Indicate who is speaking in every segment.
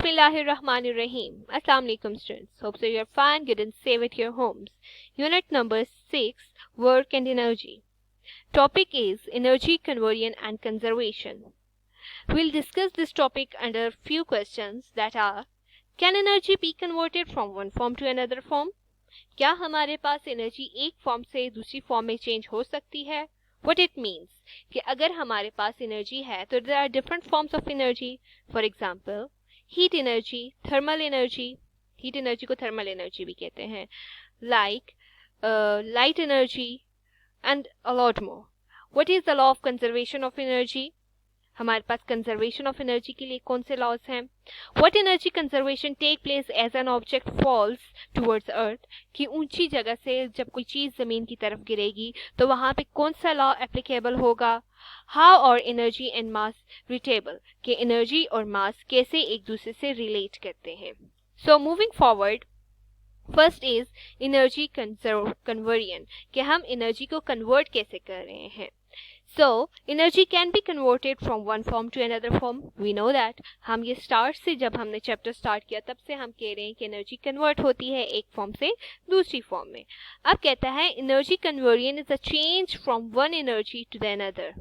Speaker 1: Bismillahirrahmanirrahim. Assalamu alaikum students. Hope so you're fine, good and safe at your homes. Unit number 6, Work and Energy. Topic is Energy Conversion and Conservation. We'll discuss this topic under few questions that are: Can energy be converted from one form to another form? क्या हमारे पास energy एक form से दूसरी form में change हो सकती है? What it means कि अगर हमारे पास एनर्जी है तो there are different forms of energy. For example, heat energy, thermal energy. heat energy को thermal energy भी कहते हैं. Like light energy and a lot more. What is the law of conservation of energy? हमारे पास conservation of energy के लिए कौन से laws हैं? What energy conservation take place as an object falls towards earth, कि ऊंची जगह से जब कोई चीज जमीन की तरफ गिरेगी तो वहां पे कौन सा लॉ एप्लीकेबल होगा? हाउ और एनर्जी एंड मास रिलेटेबल, कि एनर्जी और मास कैसे एक दूसरे से रिलेट करते हैं. So moving forward, first is energy conversion, कि हम एनर्जी को कन्वर्ट कैसे कर रहे हैं. So, energy can be converted from one form to another form. We know that. हम ये स्टार्ट से जब हमने चैप्टर स्टार्ट किया तब से हम कह रहे हैं कि एनर्जी कन्वर्ट होती है एक फॉर्म से दूसरी फॉर्म में. अब कहता है energy conversion is a change from one energy to the another,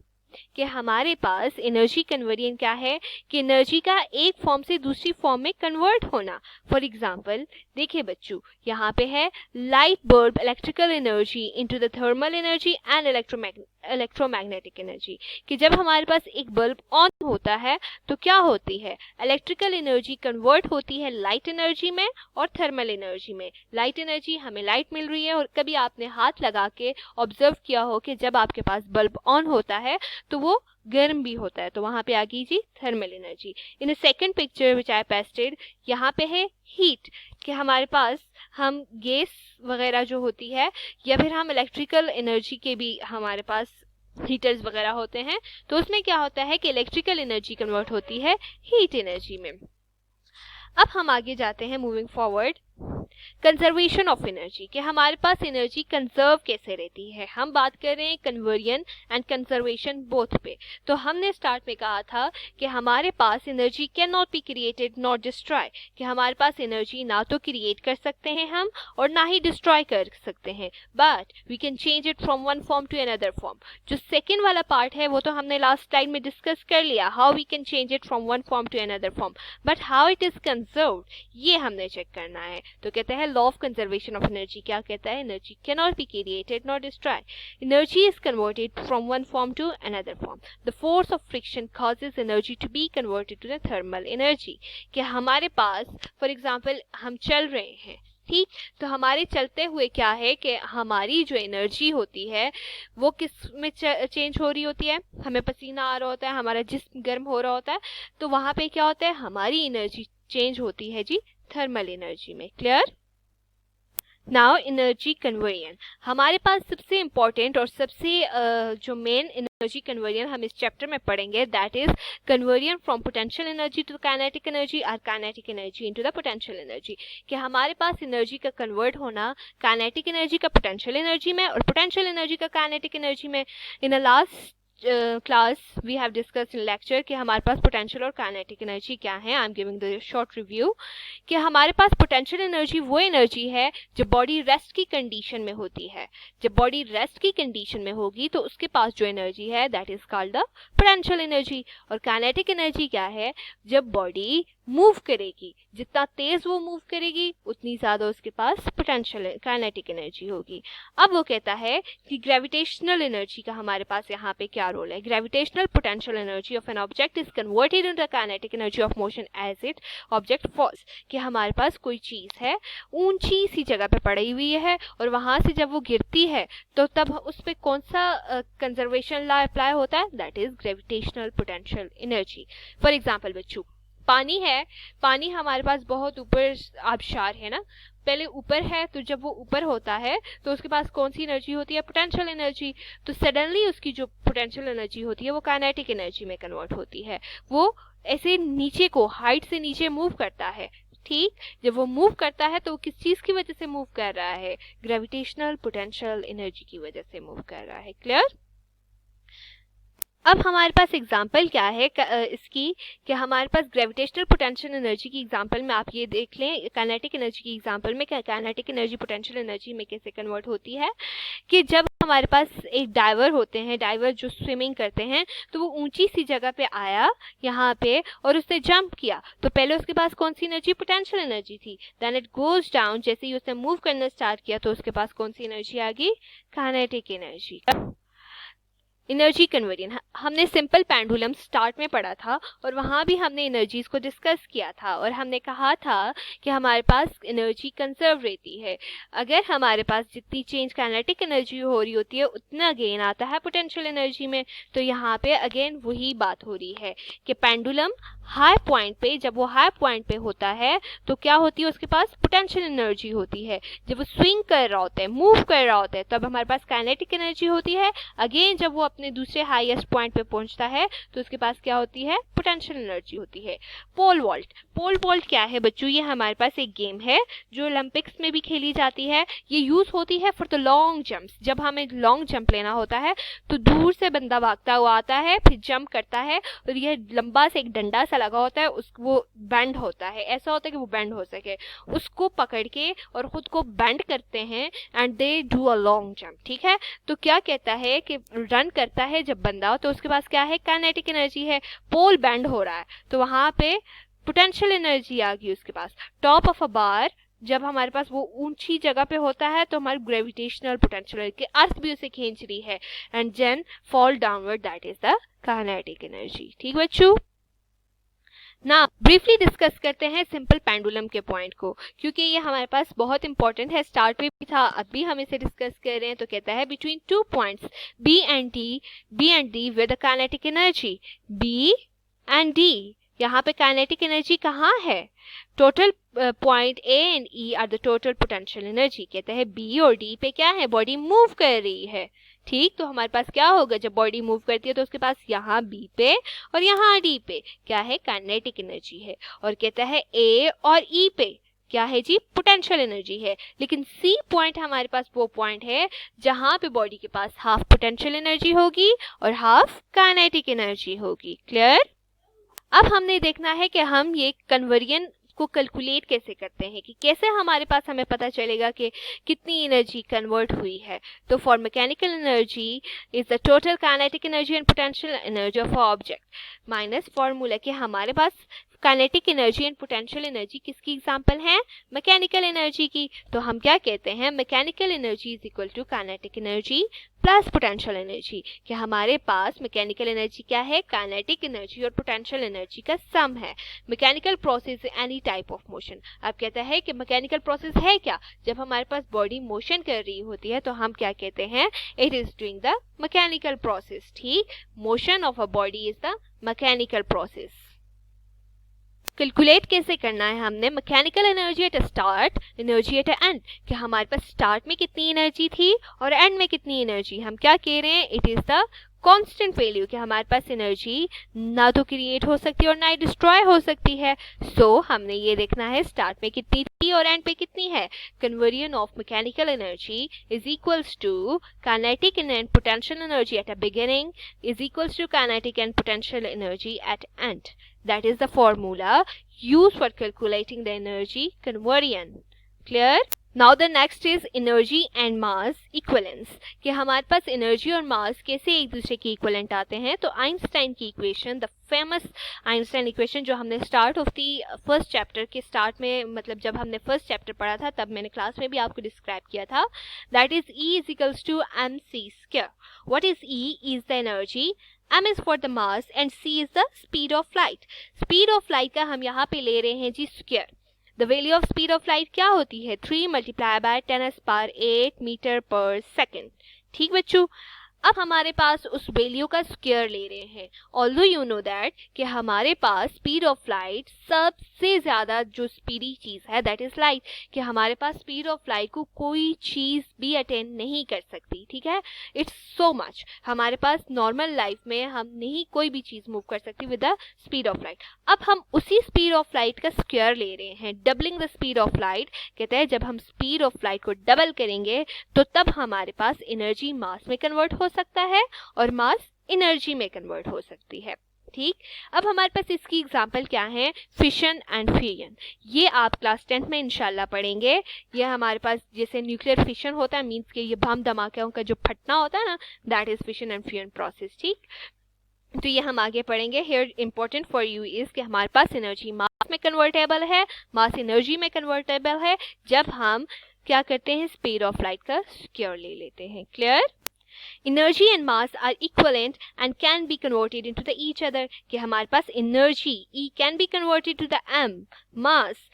Speaker 1: कि हमारे पास एनर्जी कन्वर्जन क्या है कि एनर्जी का एक फॉर्म से दूसरी फॉर्म में कन्वर्ट होना. फॉर एग्जांपल देखिए बच्चों, यहाँ पे है light bulb electrical energy into the thermal energy and electromagnetic energy, कि जब हमारे पास एक बल्ब ऑन होता है तो क्या होती है? इलेक्ट्रिकल एनर्जी कन्वर्ट होती है लाइट एनर्जी में और थर्मल एनर्जी में. लाइट एनर्जी, हमें लाइट मिल रही है, और कभी आपने हाथ लगा के ऑब्जर्व किया हो कि जब आपके पास बल्ब ऑन होता है तो वो गर्म भी होता है, तो वहां पे आ गई जी thermal energy. In a second picture which I pasted, यहाँ पे है हीट, कि हमारे पास हम गैस वगैरह जो होती है या फिर हम इलेक्ट्रिकल एनर्जी के भी हमारे पास हीटर्स वगैरह होते हैं, तो उसमें क्या होता है कि इलेक्ट्रिकल एनर्जी कन्वर्ट होती है हीट एनर्जी में. अब हम आगे जाते हैं, moving forward, conservation of energy, कि हमारे पास एनर्जी कंजर्व कैसे रहती है. हम बात कर रहे हैं कन्वर्जन एंड कंजर्वेशन बोथ पे. तो हमने स्टार्ट में कहा था कि हमारे पास energy can not be created not destroy, कि हमारे पास एनर्जी ना तो क्रिएट कर सकते हैं हम और ना ही डिस्ट्रॉय कर सकते हैं, but we can change it from one form to another form. जो सेकेंड वाला पार्ट है वो तो हमने लास्ट स्लाइड में डिस्कस कर लिया, how we can change it from one form to another form, but how it is conserved ये हमने चेक करना है. तो कहते हैं law of conservation of energy क्या कहता है? Energy can not be created not destroy, energy is converted from one form to another form. The force of friction causes energy to be converted to the thermal energy, कि हमारे पास for example हम चल रहे हैं, ठीक, तो हमारे चलते हुए क्या है कि हमारी जो एनर्जी होती है वो किस में चेंज हो रही होती है? हमें पसीना आ रहा होता है, हमारा जिस्म गर्म हो रहा होता है, तो वहां पे क्या होता है? हमारी एनर्जी चेंज होती है जी थर्मल एनर्जी में. क्लियर? नाउ एनर्जी कन्वर्जन, हमारे पास सबसे इंपॉर्टेंट और सबसे जो मेन एनर्जी कन्वर्जन हम इस चैप्टर में पढ़ेंगे, that is conversion from potential energy to kinetic energy और kinetic energy into the potential energy, कि हमारे पास एनर्जी का कन्वर्ट होना काइनेटिक एनर्जी का पोटेंशियल एनर्जी में और पोटेंशियल एनर्जी का काइनेटिक एनर्जी में. In the last class we have discussed in lecture कि हमारे पास पोटेंशियल और काइनेटिक एनर्जी क्या है. I am giving the short review, कि हमारे पास पोटेंशियल एनर्जी वो एनर्जी है जब बॉडी रेस्ट की कंडीशन में होती है. जब बॉडी रेस्ट की कंडीशन में होगी तो उसके पास जो एनर्जी है that is called the potential energy. और काइनेटिक एनर्जी क्या है? जब बॉडी मूव करेगी, जितना तेज वो मूव करेगी उतनी ज्यादा उसके पास पोटेंशियल काइनेटिक एनर्जी होगी. अब वो कहता है कि ग्रेविटेशनल एनर्जी का हमारे पास यहाँ पे क्या रोल है. Gravitational potential energy of an object is converted into kinetic energy of motion as it object falls, कि हमारे पास कोई चीज है ऊंची सी जगह पे पड़ी हुई है और वहां से जब वो गिरती है तो तब उस पर कौन सा कंजर्वेशन लॉ अप्लाई होता है? That is gravitational potential energy. For example बच्चों, पानी है, पानी हमारे पास बहुत ऊपर आबशार है ना, पहले ऊपर है, तो जब वो ऊपर होता है तो उसके पास कौन सी एनर्जी होती है? Potential energy. तो सडनली उसकी जो पोटेंशियल एनर्जी होती है वो काइनेटिक एनर्जी में कन्वर्ट होती है. वो ऐसे नीचे को हाइट से नीचे मूव करता है, ठीक, जब वो मूव करता है तो वो किस चीज की वजह से मूव कर रहा है? ग्रेविटेशनल पोटेंशियल एनर्जी की वजह से मूव कर रहा है. क्लियर? अब हमारे पास एग्जाम्पल क्या है इसकी, कि हमारे पास ग्रेविटेशनल पोटेंशियल एनर्जी की एग्जाम्पल में आप ये देख लें, काइनेटिक एनर्जी की एग्जाम्पल में काइनेटिक एनर्जी पोटेंशियल एनर्जी में कैसे कन्वर्ट होती है, कि जब हमारे पास एक डाइवर होते हैं, डाइवर जो स्विमिंग करते हैं, तो वो ऊंची सी जगह पे आया यहाँ पे और उसने जंप किया, तो पहले उसके पास कौन सी एनर्जी, पोटेंशियल एनर्जी थी। देन इट गोज डाउन, जैसे ही उसने मूव करना स्टार्ट किया तो उसके पास कौन सी एनर्जी आ गई, काइनेटिक एनर्जी। एनर्जी कन्वर्जन हमने सिंपल पेंडुलम स्टार्ट में पढ़ा था और वहाँ भी हमने एनर्जीज को डिस्कस किया था और हमने कहा था कि हमारे पास एनर्जी कंजर्व रहती है। अगर हमारे पास जितनी चेंज काइनेटिक एनर्जी हो रही होती है उतना गेन आता है पोटेंशियल एनर्जी में। तो यहाँ पे अगेन वही बात हो रही है कि पेंडुलम हाई पॉइंट पे, जब वो हाई पॉइंट पे होता है तो क्या होती है, उसके पास पोटेंशियल एनर्जी होती है। जब वो स्विंग कर रहा होता है, मूव कर रहा होता है, तब हमारे पास काइनेटिक एनर्जी होती है। अगेन जब वो अपने दूसरे हाईएस्ट पॉइंट पे पहुंचता है तो उसके पास क्या होती है, पोटेंशियल एनर्जी होती है। पोल वॉल्ट, पोल वॉल्ट क्या है बच्चों, ये हमारे पास एक गेम है जो ओलंपिक्स में भी खेली जाती है। ये यूज होती है फॉर द लॉन्ग जंप्स। जब हमें लॉन्ग जंप लेना होता है तो दूर से बंदा भागता हुआ आता है, फिर जंप करता है और यह लंबा से एक डंडा सा लगा होता है, वो बेंड होता है, ऐसा होता है कि वो बेंड हो सके, उसको पकड़ के और खुद को बेंड करते हैं and they do a long jump. ठीक है, तो क्या कहता है कि रन करता है जब बंदा, तो उसके पास क्या है, काइनेटिक एनर्जी है, पोल बेंड हो रहा है, तो वहां पे पोटेंशियल एनर्जी आ गई उसके पास। टॉप ऑफ अ बार, जब हमारे पास वो ऊंची जगह पे होता है तो हमारी ग्रेविटेशनल पोटेंशियल की अर्थ भी उसे खींच रही है and then fall downward, that is the kinetic energy. ठीक बच्चों, ना ब्रीफली डिस्कस करते हैं सिंपल पेंडुलम के पॉइंट को, क्योंकि ये हमारे पास बहुत इंपॉर्टेंट है, स्टार्ट में भी था, अब भी हम इसे डिस्कस कर रहे हैं। तो कहता है between two points B and D with kinetic energy, B and D, यहाँ पे काइनेटिक एनर्जी कहाँ है, total point A and E are the total potential energy. कहते हैं बी और डी पे क्या है, बॉडी मूव कर रही है। ठीक, तो हमारे पास क्या होगा, जब बॉडी मूव करती है तो उसके पास यहाँ बी पे और यहाँ डी पे क्या है, काइनेटिक एनर्जी है। और कहता है ए और ई पे क्या है जी, पोटेंशियल एनर्जी है। लेकिन सी पॉइंट हमारे पास वो पॉइंट है जहां पे बॉडी के पास हाफ पोटेंशियल एनर्जी होगी और हाफ काइनेटिक एनर्जी होगी। क्लियर? अब हमने देखना है कि हम ये कन्वर्जन को कैलकुलेट कैसे करते हैं, कि कैसे हमारे पास हमें पता चलेगा कि कितनी एनर्जी कन्वर्ट हुई है। तो for mechanical energy is the total kinetic energy and potential energy of object minus formula, कि हमारे पास kinetic energy and potential energy किसकी एग्जांपल है, मैकेनिकल एनर्जी की। तो हम क्या कहते हैं, mechanical energy is equal to kinetic energy plus potential energy, कि हमारे पास मैकेनिकल एनर्जी क्या है, काइनेटिक एनर्जी और पोटेंशियल एनर्जी का सम है। Mechanical process any type of motion. अब कहता है कि मैकेनिकल प्रोसेस है क्या, जब हमारे पास बॉडी मोशन कर रही होती है तो हम क्या कहते हैं, it is doing the mechanical process. ठीक, motion of a body is the mechanical process. Calculate कैसे करना है हमने, mechanical energy at start, energy at end, कि हमारे पास स्टार्ट में कितनी एनर्जी थी और एंड में कितनी एनर्जी। हम क्या कह रहे हैं, it is the constant value, कि हमारे पास एनर्जी ना तो क्रिएट हो सकती है और ना ही डिस्ट्रॉय हो सकती है। सो हमने ये देखना है स्टार्ट में कितनी थी और एंड पे कितनी है। Conversion of mechanical energy is equals to kinetic and potential energy at a beginning is equals to kinetic and potential energy at end. That is the formula used for calculating the energy conversion. Clear? Now the next is energy and mass equivalence, कि हमारे पास energy और मास कैसे एक दूसरे के equivalent आते हैं। तो आइंस्टाइन की equation, the famous Einstein equation, जो हमने start of the first chapter के स्टार्ट में, मतलब जब हमने फर्स्ट चैप्टर पढ़ा था तब मैंने क्लास में भी आपको डिस्क्राइब किया था, that is E is equals to mc square. What is E? Is the energy, m is for the mass and c is the speed of light. Speed of light का हम यहाँ पे ले रहे हैं जी square. The value of speed of light क्या होती है, 3 multiplied by 10⁸ मीटर पर सेकेंड। ठीक बच्चों, अब हमारे पास उस वैल्यू का स्क्वायर ले रहे हैं। ऑल्दो यू नो दैट कि हमारे पास स्पीड ऑफ लाइट सबसे ज़्यादा जो स्पीडी चीज़ है दैट इज़ लाइट, कि हमारे पास स्पीड ऑफ लाइट को कोई चीज़ भी अटेंड नहीं कर सकती। ठीक है, इट्स सो मच, हमारे पास नॉर्मल लाइफ में हम नहीं कोई भी चीज़ मूव कर सकती with the speed of light. अब हम उसी स्पीड ऑफ लाइट का स्क्वायर ले रहे हैं, doubling the speed of light. कहते हैं जब हम स्पीड ऑफ लाइट को डबल करेंगे तो तब हमारे पास एनर्जी मास में कन्वर्ट हो सकता है और मास एनर्जी में कन्वर्ट हो सकती है। ठीक, अब हमारे पास इसकी एग्जांपल क्या है, फिशन एंड फ्यूजन। ये आप क्लास 10th में इंशाल्लाह पढ़ेंगे। ये हमारे पास जैसे न्यूक्लियर फिशन होता है, मीन्स के ये बम धमाकों का जो फटना होता है ना, that is fission and fusion process. ठीक, तो ये हम आगे पढ़ेंगे। Here important for you is कि हमारे पास एनर्जी मास में कन्वर्टेबल है, मास एनर्जी में कन्वर्टेबल है जब हम क्या करते हैं, स्पीड ऑफ लाइट का स्क्वायर ले लेते हैं। Clear? Energy and mass are equivalent and can be converted into the each other, कि हमारे पास energy E can be converted to the m, mass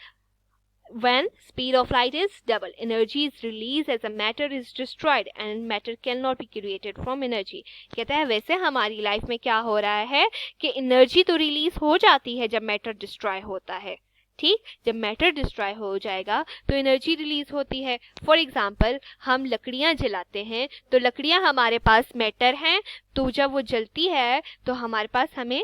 Speaker 1: when speed of light is double. Energy is released as a matter is destroyed and matter cannot be created from energy. कहता है वैसे हमारी life में क्या हो रहा है कि एनर्जी तो रिलीज हो जाती है जब मैटर डिस्ट्रॉय होता है। ठीक, जब मैटर डिस्ट्रॉय हो जाएगा तो एनर्जी रिलीज होती है। फॉर एग्जाम्पल, हम लकड़ियाँ जलाते हैं तो लकड़ियाँ हमारे पास मैटर हैं, तो जब वो जलती है तो हमारे पास हमें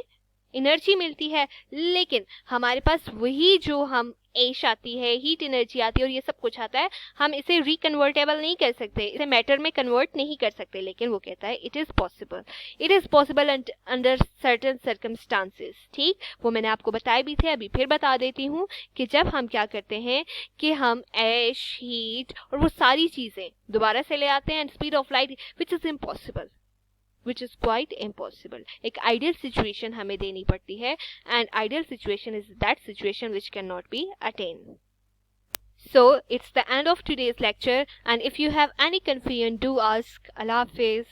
Speaker 1: एनर्जी मिलती है। लेकिन हमारे पास वही जो हम एश आती है, हीट एनर्जी आती है और ये सब कुछ आता है, हम इसे रिकन्वर्टेबल नहीं कर सकते, इसे मैटर में कन्वर्ट नहीं कर सकते। लेकिन वो कहता है it is possible under certain circumstances. ठीक, वो मैंने आपको बताए भी थे, अभी फिर बता देती हूँ कि जब हम क्या करते हैं कि हम ऐश, हीट और वो सारी चीज़ें दोबारा से ले आते हैं, speed of light which is quite impossible. एक आइडियल सिचुएशन हमें देनी पड़ती है, and ideal situation is that situation which can not be attain. So it's the end of today's lecture, and if you have any confusion, do ask. Allah Hafiz.